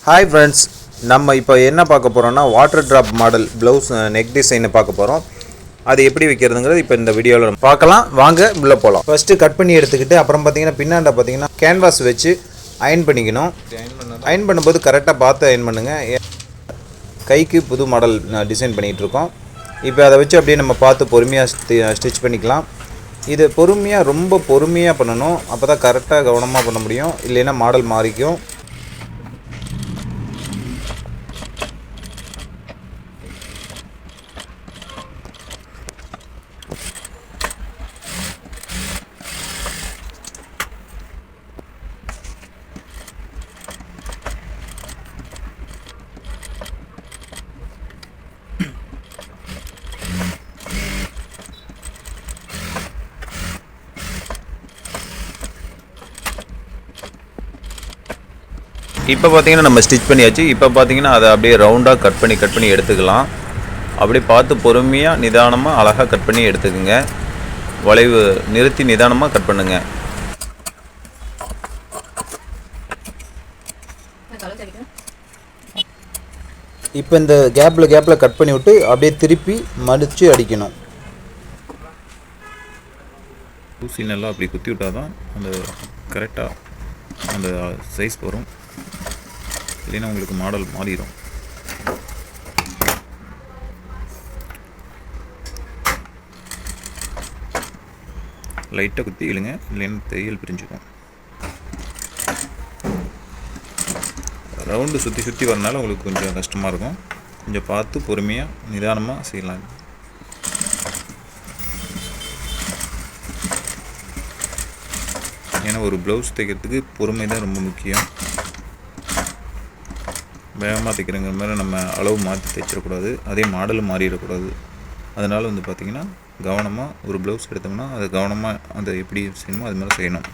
Hi friends, நம்ம இப்போ என்ன பார்க்க போறோம்னா water drop model blouse neck design பார்க்க போறோம். அது எப்படி வைக்கிறதுங்கிறது இப்போ இந்த வீடியோல பார்க்கலாம். வாங்க உள்ள போலாம். ஃபர்ஸ்ட் கட் பண்ணி எடுத்துக்கிட்டு அப்புறம் பாத்தீங்கன்னா பின்னாண்ட பாத்தீங்கன்னா கேன்வாஸ் வச்சு அயர்ன் பண்ணிக்கணும். அயர்ன் பண்ணும்போது கரெக்ட்டா பார்த்து அயர்ன் பண்ணுங்க. கைக்கு புது மாடல் டிசைன் பண்ணிட்டு இருக்கோம். இப்போ அதை வச்சு அப்படியே நம்ம பார்த்து பொறுமையா ஸ்டிட்ச் பண்ணிக்கலாம். இது பொறுமையா ரொம்ப பொறுமையா பண்ணணும். அப்பதான் கரெக்ட்டா கவனமா பண்ண முடியும். இல்லைன்னா மாடல் மாறிக்கும். இப்போ பார்த்தீங்கன்னா நம்ம ஸ்டிச் பண்ணியாச்சு. இப்போ பார்த்தீங்கன்னா அதை அப்படியே ரவுண்டாக கட் பண்ணி எடுத்துக்கலாம். அப்படியே பார்த்து பொறுமையாக நிதானமாக அழகாக கட் பண்ணி எடுத்துக்குங்க. வளைவு நிறுத்தி நிதானமாக கட் பண்ணுங்க. இப்போ இந்த கேப்பில் கட் பண்ணி விட்டு அப்படியே திருப்பி மடித்து அடிக்கணும். ஊசி நல்லா அப்படி குத்தி விட்டால் தான் அந்த கரெக்டாக அந்த சைஸ் வரும். இல்லைன்னா உங்களுக்கு மாடல் மாறிடும். லைட்டாக குத்தி இழுங்க, இல்லைன்னா தையல் பிரிஞ்சுக்கும். ரவுண்டு சுற்றி வரனால உங்களுக்கு கொஞ்சம் கஷ்டமாக இருக்கும். கொஞ்சம் பார்த்து பொறுமையாக நிதானமாக செய்யலாம். ஏன்னா ஒரு ப்ளவுஸ் தைக்கிறதுக்கு பொறுமை தான் ரொம்ப முக்கியம். வேகமாக தைக்கிறங்கிற மாதிரி நம்ம அளவு மாற்றி தைச்சிடக்கூடாது. அதே மாடலும் மாறிடக்கூடாது. அதனால் பார்த்திங்கன்னா கவனமாக ஒரு ப்ளவுஸ் எடுத்தோம்னா அதை கவனமாக அதை எப்படி செய்யணுமோ அது மாதிரி செய்யணும்.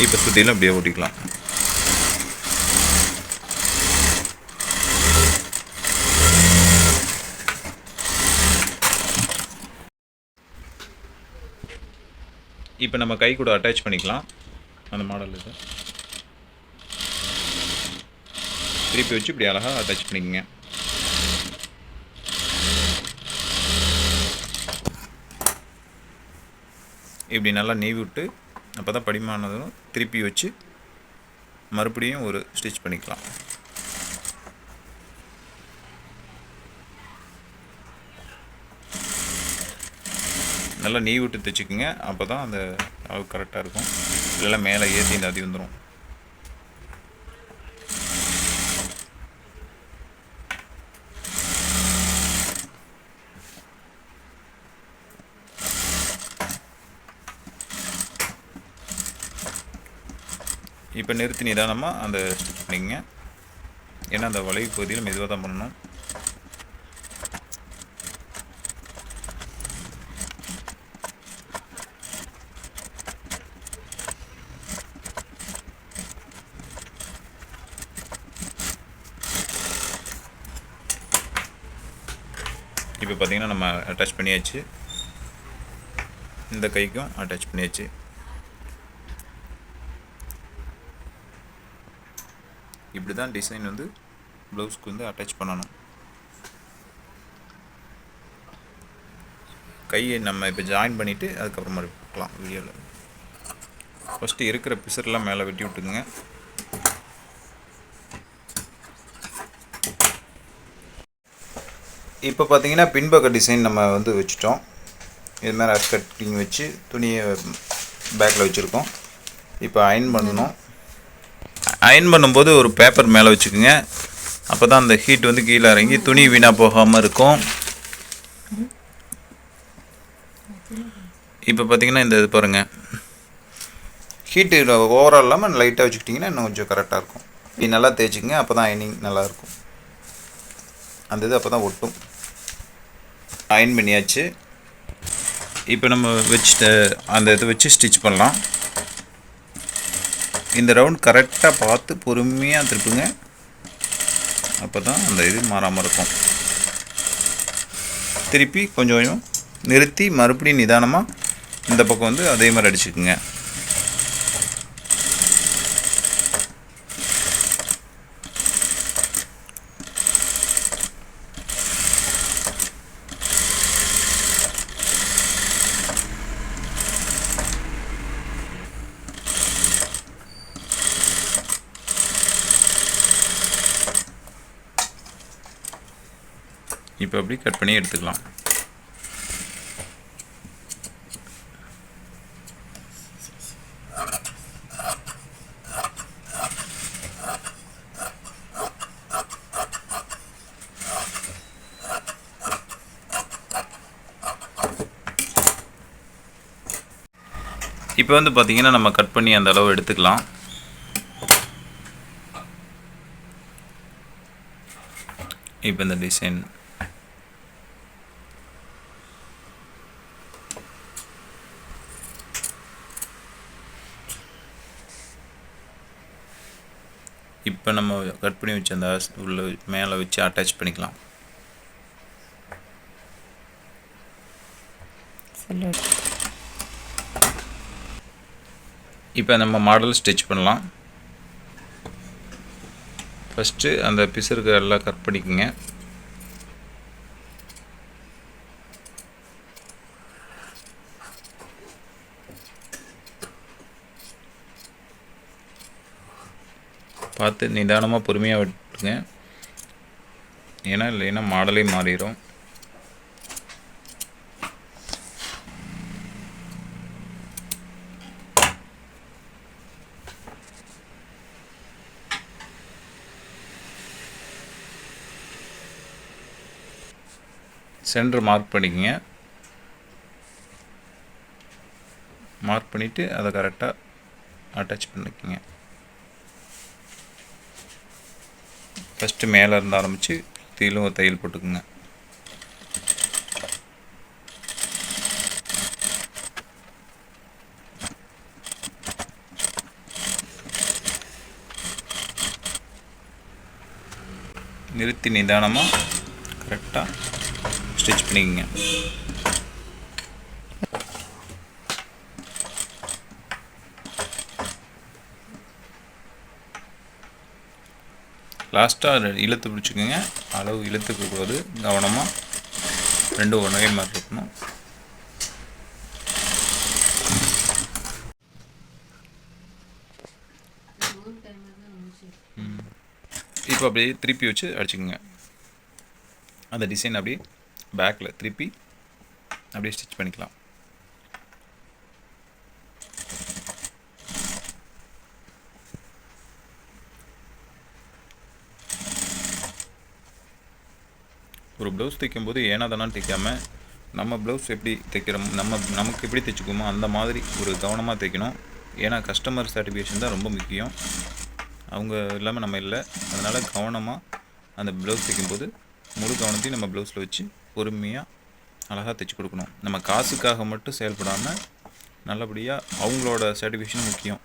இப்போ சுற்றிலும் அப்படியே ஓட்டிக்கலாம். இப்போ நம்ம கை கூட அட்டாச் பண்ணிக்கலாம். அந்த மாடல் இது திருப்பி வச்சு இப்படி அழகாக அட்டாச் பண்ணிக்கங்க. இப்படி நல்லா நீவி விட்டு அப்போ தான் படிமானதும் திருப்பி வச்சு மறுபடியும் ஒரு ஸ்டிச் பண்ணிக்கலாம். நல்லா நீவி விட்டு தைச்சிக்குங்க. அப்போ தான் அந்த அளவு கரெக்டாக இருக்கும். இல்லைன்னா மேலே ஏற்றி இந்த அதி வந்துடும். இப்போ நிறுத்தி நிதானமாக அந்த ஸ்டிச் பண்ணிக்கங்க. ஏன்னா அந்த வளைவு பகுதியில் மெதுவாக தான் பண்ணணும். இப்போ பார்த்திங்கன்னா நம்ம அட்டாச் பண்ணியாச்சு. இந்த கைக்கும் அட்டாச் பண்ணியாச்சு. இப்படி தான் டிசைன் ப்ளவுஸ்க்கு அட்டாச் பண்ணணும். கையை நம்ம இப்போ ஜாயின் பண்ணிவிட்டு அதுக்கப்புறமா பார்க்கலாம் வீடியோவில். ஃபஸ்ட்டு இருக்கிற பிசர்லாம் மேலே வெட்டி விட்டுக்குங்க. இப்போ பார்த்தீங்கன்னா பின்பக்க டிசைன் நம்ம வச்சுட்டோம். இது மாதிரி ஆஸ் கட்டிங் வச்சு துணியை பேக்கில் வச்சுருக்கோம். இப்போ அயர்ன் பண்ணணும். அயர்ன் பண்ணும்போது ஒரு பேப்பர் மேலே வச்சுக்கோங்க. அப்போ தான் அந்த ஹீட் கீழே இறங்கி துணி வீணாக போகாமல் இருக்கும். இப்போ பார்த்திங்கன்னா இந்த இது பாருங்கள், ஹீட்டு ஓவரால் இல்லாமல் லைட்டாக வச்சுக்கிட்டிங்கன்னா இன்னும் கொஞ்சம் கரெக்டாக இருக்கும். இது நல்லா தேய்ச்சிக்கங்க. அப்போ தான் அயனிங் நல்லாயிருக்கும். அந்த இது அப்போ தான் ஒட்டும். அயன் பண்ணியாச்சு. இப்போ நம்ம வச்சுட்டு அந்த இதை வச்சு ஸ்டிச் பண்ணலாம். இந்த ரவுண்ட் கரெக்டாக பார்த்து பொறுமையாக திருப்புங்க. அப்போ தான் அந்த இது மாறாமல் இருக்கும். திருப்பி கொஞ்சம் கொஞ்சம் நிறுத்தி மறுபடியும் நிதானமாக இந்த பக்கம் வந்து அதே மாதிரி அடிச்சுக்குங்க. இப்போ அப்படி கட் பண்ணி எடுத்துக்கலாம். இப்போ வந்து பார்த்திங்கன்னா நம்ம கட் பண்ணி அந்த அளவு எடுத்துக்கலாம். இப்போ இந்த டிசைன் இப்போ நம்ம கட் பண்ணி வச்சு அந்த உள்ள மேலே வச்சு அட்டாச் பண்ணிக்கலாம். இப்போ நம்ம மாடல் ஸ்டிச் பண்ணலாம். ஃபஸ்ட்டு அந்த பிசருக்கு எல்லாம் கட் பண்ணிக்கோங்க. பார்த்து நிதானமாக பொறுமையாக விட்டுருங்க, ஏன்னா இல்லைன்னா மாடலே மாறிடும். சென்டர் மார்க் பண்ணிக்கங்க. மார்க் பண்ணிவிட்டு அதை கரெக்டாக அட்டாச் பண்ணிக்கங்க. ஃபஸ்ட்டு மேலே இருந்து ஆரம்பித்து கீழும் ஒரு தையல் போட்டுக்குங்க. நிறுத்தி நிதானமாக கரெக்டாக ஸ்டிச் பண்ணிக்கங்க. லாஸ்ட்டாக இழுத்து பிடிச்சிக்கோங்க. அளவு இழுத்துக்க கூடாது, கவனமாக ரெண்டும் ஒன்றே மாதிரி இருக்கணும். இப்போ அப்படியே திருப்பி வச்சு அடிச்சுக்கோங்க. அந்த டிசைன் அப்படியே பேக்கில் திருப்பி அப்படியே ஸ்டிச் பண்ணிக்கலாம். ஒரு ப்ளவுஸ் தைக்கும்போது ஏன்னா தானே தைக்காமல் நம்ம ப்ளவுஸ் எப்படி தைக்கிறோம், நமக்கு எப்படி தைச்சிக்குமோ அந்த மாதிரி ஒரு கவனமாக தைக்கணும். ஏன்னா கஸ்டமர் சாட்டிஸ்ஃபேக்ஷன் தான் ரொம்ப முக்கியம். அவங்க இல்லாமல் நம்ம இல்லை. அதனால் கவனமாக அந்த ப்ளவுஸ் தைக்கும்போது முழு கவனத்தையும் நம்ம ப்ளவுஸில் வச்சு பொறுமையாக அழகாக தைச்சி கொடுக்கணும். நம்ம காசுக்காக மட்டும் செயல்படாமல் நல்லபடியாக அவங்களோட சாட்டிஸ்ஃபேக்ஷன் முக்கியம்.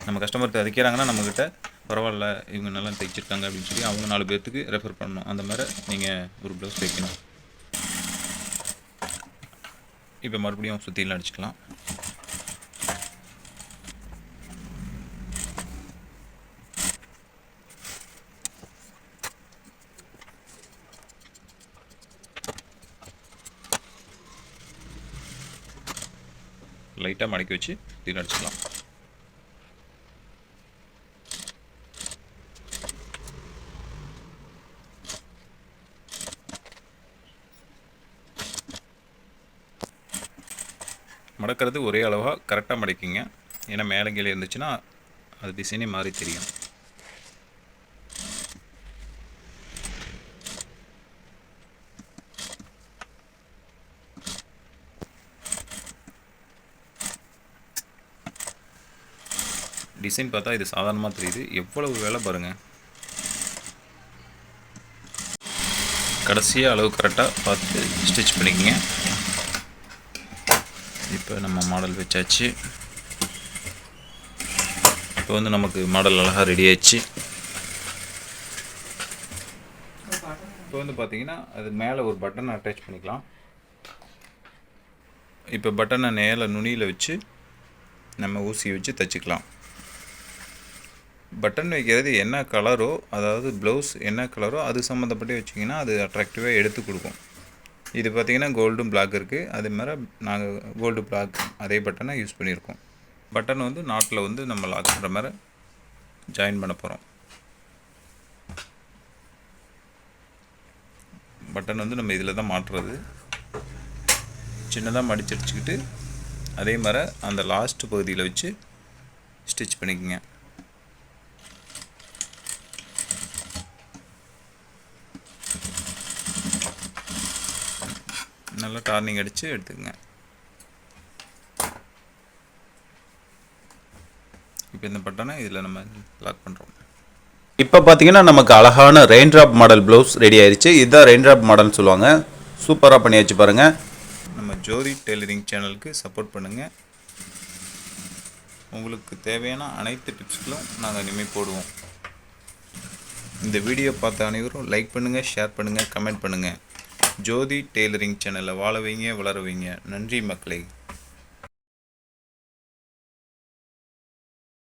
நம்ம கஸ்டமர் தைக்கிறாங்கன்னா நம்மக்கிட்ட பரவாயில்ல இவங்க நல்லா தைச்சிருக்காங்க அப்படின்னு சொல்லி அவங்க 4 பேர்த்துக்கு ரெஃபர் பண்ணணும். அந்த மாதிரி நீங்கள் ஒரு ப்ளவுஸ் தைக்கணும். இப்போ மறுபடியும் சுற்றிலாம் அடிச்சுக்கலாம். லைட்டாக மடக்கி வச்சு சுற்றிலாம் அடிச்சுக்கலாம். மடக்கிறது ஒரே அளவாக கரெக்டாக மடக்கிங்க. ஏன்னா மேலே கீழே இருந்துச்சுன்னா அது டிசைனே மாறி தெரியும். டிசைன் பார்த்தா இது சாதாரணமாக தெரியுது, எவ்வளவு வேலை பாருங்கள். கடைசியாக அளவு கரெக்டாக பார்த்து ஸ்டிச் பண்ணிக்கங்க. இப்போ நம்ம மாடல் வச்சாச்சு. இப்போ வந்து நமக்கு மாடல் அழகாக ரெடி ஆயிடுச்சு. இப்போ வந்து பார்த்தீங்கன்னா அது மேலே ஒரு பட்டன் அட்டாச் பண்ணிக்கலாம். இப்போ பட்டனை மேலே நுனியில் வச்சு நம்ம ஊசி வச்சு தைச்சிக்கலாம். பட்டன் வைக்கிறது என்ன கலரோ, அதாவது ப்ளவுஸ் என்ன கலரோ அது சம்மந்தப்பட்டு வச்சிங்கன்னா அது அட்ராக்டிவாக எடுத்து கொடுக்கும். இது பார்த்திங்கன்னா கோல்டும் பிளாக் இருக்குது. அதே மாதிரி நாங்கள் கோல்டு பிளாக் அதே பட்டனை யூஸ் பண்ணியிருக்கோம். பட்டன் வந்து நாட்டில் வந்து நம்ம லாக் பண்ணுற மாதிரி ஜாயின் பண்ண போகிறோம். பட்டன் வந்து நம்ம இதில் தான் மாட்டுறது. சின்னதாக மடிச்சடிச்சுக்கிட்டு அதே மாதிரி அந்த லாஸ்ட் பகுதியில் வச்சு ஸ்டிச் பண்ணிக்கோங்க. நல்லா டார்னிங் அடித்து எடுத்துக்கங்க. இப்போ இந்த பட்டனை இதில் நம்ம லாக் பண்ணுறோம். இப்போ பார்த்தீங்கன்னா நமக்கு அழகான rain drop model blouse ready ஆயிடுச்சு. இதுதான் ரெயின் ட்ராப் மாடல்னு சொல்லுவாங்க. சூப்பராக பண்ணியாச்சு பாருங்கள். நம்ம ஜோதி டெய்லரிங் சேனலுக்கு சப்போர்ட் பண்ணுங்கள். உங்களுக்கு தேவையான அனைத்து டிப்ஸ்களும் நாங்கள் இனிமேல் போடுவோம். இந்த வீடியோ பார்த்த அனைவரும் லைக் பண்ணுங்கள், ஷேர் பண்ணுங்கள், கமெண்ட் பண்ணுங்கள். ஜோதி டெய்லரிங் சேனலை வாழ வைங்க, வளர வைங்க. நன்றி மக்களே.